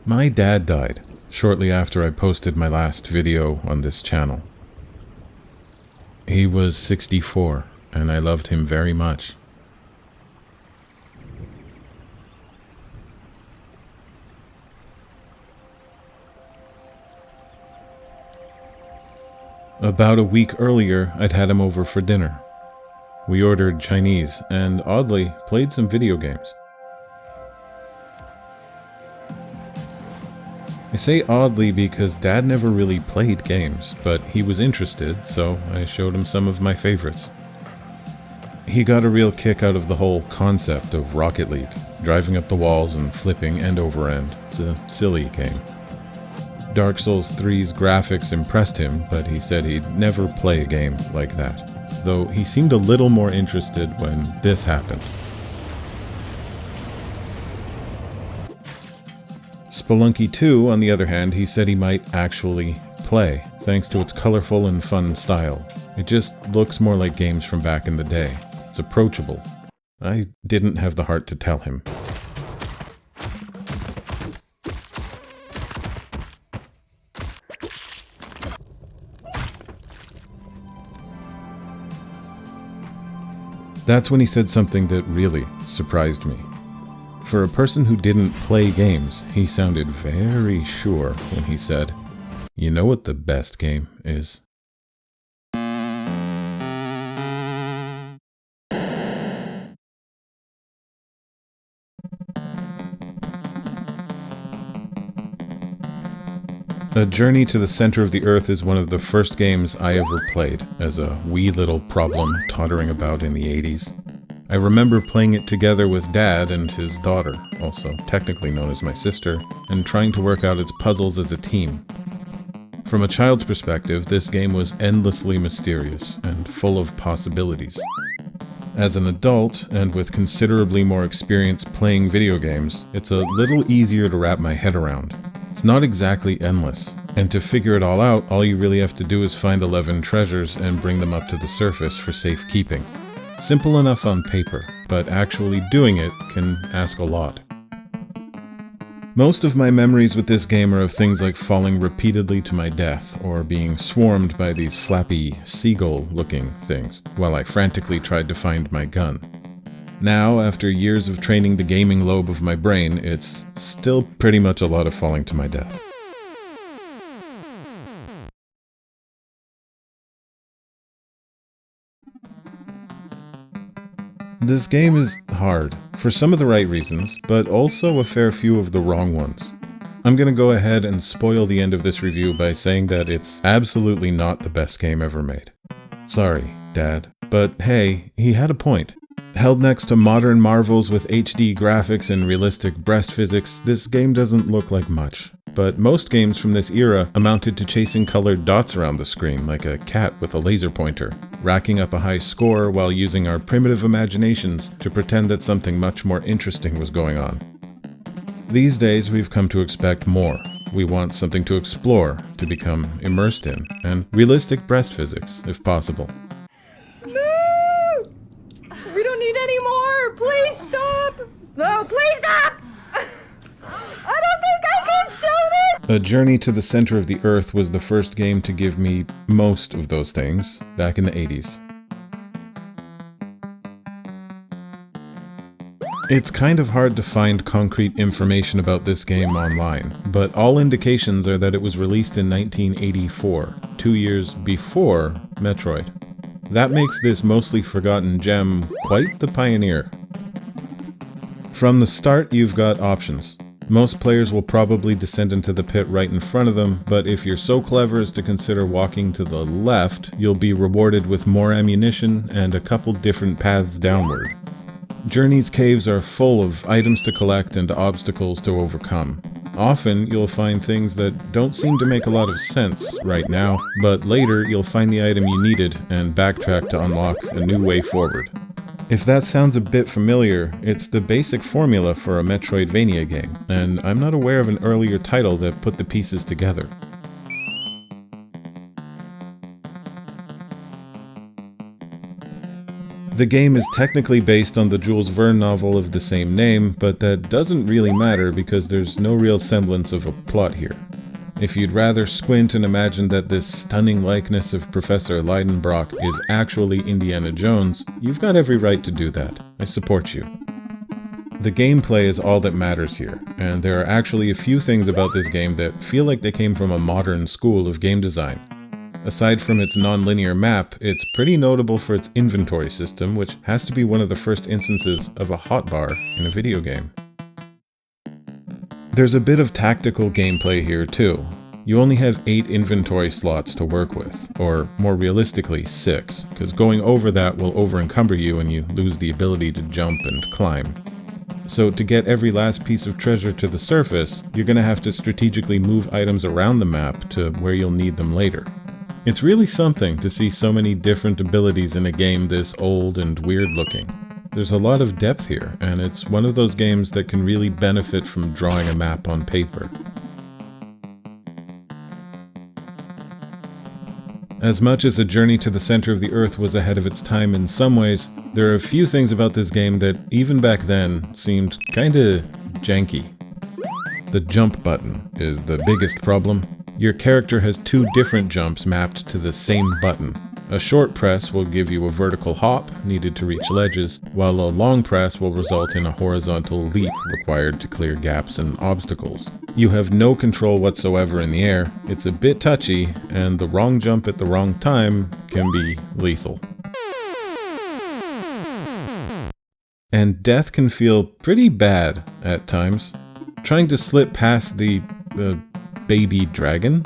My dad died shortly after I posted my last video on this channel. He was 64, and I loved him very much. About a week earlier, I'd had him over for dinner. We ordered Chinese and, oddly, played some video games. I say oddly because Dad never really played games, but he was interested, so I showed him some of my favorites. He got a real kick out of the whole concept of Rocket League, driving up the walls and flipping end over end. It's a silly game. Dark Souls 3's graphics impressed him, but he said he'd never play a game like that, though he seemed a little more interested when this happened. Spelunky 2, on the other hand, he said he might actually play, thanks to its colorful and fun style. It just looks more like games from back in the day. It's approachable. I didn't have the heart to tell him. That's when he said something that really surprised me. For a person who didn't play games, he sounded very sure when he said, "You know what the best game is?" A Journey to the Center of the Earth is one of the first games I ever played as a wee little problem tottering about in the 80s. I remember playing it together with Dad and his daughter, also technically known as my sister, and trying to work out its puzzles as a team. From a child's perspective, this game was endlessly mysterious and full of possibilities. As an adult, and with considerably more experience playing video games, it's a little easier to wrap my head around. It's not exactly endless, and to figure it all out, all you really have to do is find 11 treasures and bring them up to the surface for safekeeping. Simple enough on paper, but actually doing it can ask a lot. Most of my memories with this game are of things like falling repeatedly to my death, or being swarmed by these flappy, seagull-looking things, while I frantically tried to find my gun. Now, after years of training the gaming lobe of my brain, it's still pretty much a lot of falling to my death. This game is hard, for some of the right reasons, but also a fair few of the wrong ones. I'm gonna go ahead and spoil the end of this review by saying that it's absolutely not the best game ever made. Sorry, Dad, but hey, he had a point. Held next to modern marvels with HD graphics and realistic breast physics, this game doesn't look like much. But most games from this era amounted to chasing colored dots around the screen like a cat with a laser pointer, racking up a high score while using our primitive imaginations to pretend that something much more interesting was going on. These days we've come to expect more. We want something to explore, to become immersed in, and realistic breast physics, if possible. No! We don't need any more! Please stop! No, please stop! I don't think I can show this! A Journey to the Center of the Earth was the first game to give me most of those things, back in the 80s. It's kind of hard to find concrete information about this game online, but all indications are that it was released in 1984, 2 years before Metroid. That makes this mostly forgotten gem quite the pioneer. From the start, you've got options. Most players will probably descend into the pit right in front of them, but if you're so clever as to consider walking to the left, you'll be rewarded with more ammunition and a couple different paths downward. Journey's caves are full of items to collect and obstacles to overcome. Often, you'll find things that don't seem to make a lot of sense right now, but later you'll find the item you needed and backtrack to unlock a new way forward. If that sounds a bit familiar, it's the basic formula for a Metroidvania game, and I'm not aware of an earlier title that put the pieces together. The game is technically based on the Jules Verne novel of the same name, but that doesn't really matter because there's no real semblance of a plot here. If you'd rather squint and imagine that this stunning likeness of Professor Lidenbrock is actually Indiana Jones, you've got every right to do that. I support you. The gameplay is all that matters here, and there are actually a few things about this game that feel like they came from a modern school of game design. Aside from its non-linear map, it's pretty notable for its inventory system, which has to be one of the first instances of a hotbar in a video game. There's a bit of tactical gameplay here too. You only have 8 inventory slots to work with, or more realistically 6, because going over that will over-encumber you and you lose the ability to jump and climb. So to get every last piece of treasure to the surface, you're going to have to strategically move items around the map to where you'll need them later. It's really something to see so many different abilities in a game this old and weird looking. There's a lot of depth here, and it's one of those games that can really benefit from drawing a map on paper. As much as A Journey to the Center of the Earth was ahead of its time in some ways, there are a few things about this game that, even back then, seemed kinda janky. The jump button is the biggest problem. Your character has 2 different jumps mapped to the same button. A short press will give you a vertical hop needed to reach ledges, while a long press will result in a horizontal leap required to clear gaps and obstacles. You have no control whatsoever in the air, it's a bit touchy, and the wrong jump at the wrong time can be lethal. And death can feel pretty bad at times. Trying to slip past the baby dragon?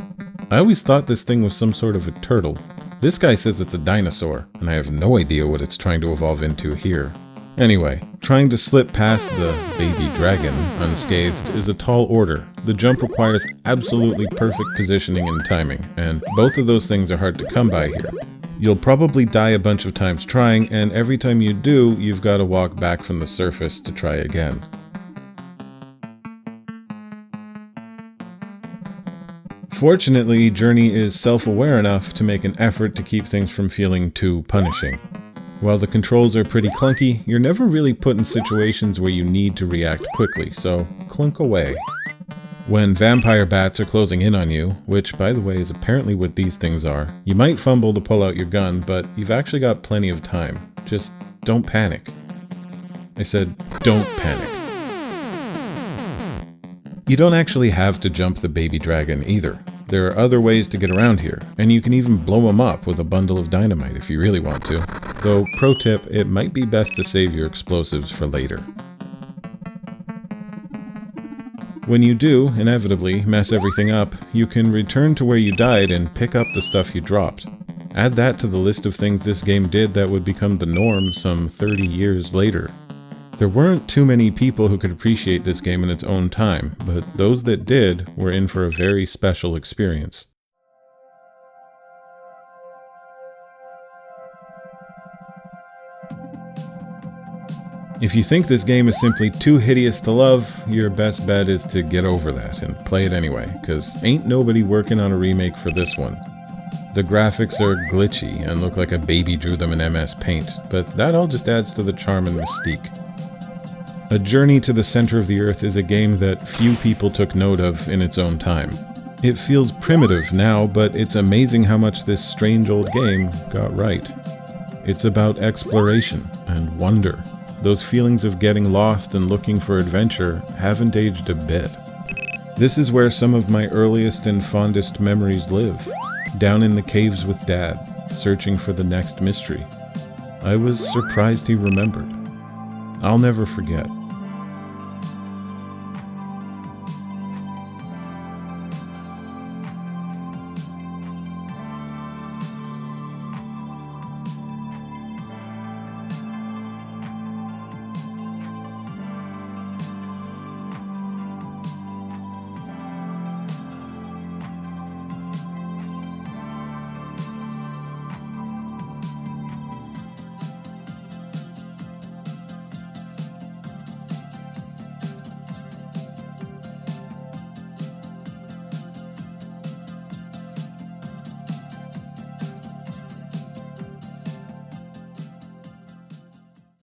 I always thought this thing was some sort of a turtle. This guy says it's a dinosaur, and I have no idea what it's trying to evolve into here. Anyway, trying to slip past the baby dragon unscathed is a tall order. The jump requires absolutely perfect positioning and timing, and both of those things are hard to come by here. You'll probably die a bunch of times trying, and every time you do, you've got to walk back from the surface to try again. Fortunately, Journey is self-aware enough to make an effort to keep things from feeling too punishing. While the controls are pretty clunky, you're never really put in situations where you need to react quickly, so clunk away. When vampire bats are closing in on you, which by the way is apparently what these things are, you might fumble to pull out your gun, but you've actually got plenty of time. Just don't panic. I said, don't panic. You don't actually have to jump the baby dragon either. There are other ways to get around here, and you can even blow him up with a bundle of dynamite if you really want to. Though, pro tip, it might be best to save your explosives for later. When you do, inevitably, mess everything up, you can return to where you died and pick up the stuff you dropped. Add that to the list of things this game did that would become the norm some 30 years later. There weren't too many people who could appreciate this game in its own time, but those that did were in for a very special experience. If you think this game is simply too hideous to love, your best bet is to get over that and play it anyway, cause ain't nobody working on a remake for this one. The graphics are glitchy and look like a baby drew them in MS Paint, but that all just adds to the charm and mystique. A Journey to the Center of the Earth is a game that few people took note of in its own time. It feels primitive now, but it's amazing how much this strange old game got right. It's about exploration and wonder. Those feelings of getting lost and looking for adventure haven't aged a bit. This is where some of my earliest and fondest memories live, down in the caves with Dad, searching for the next mystery. I was surprised he remembered. I'll never forget.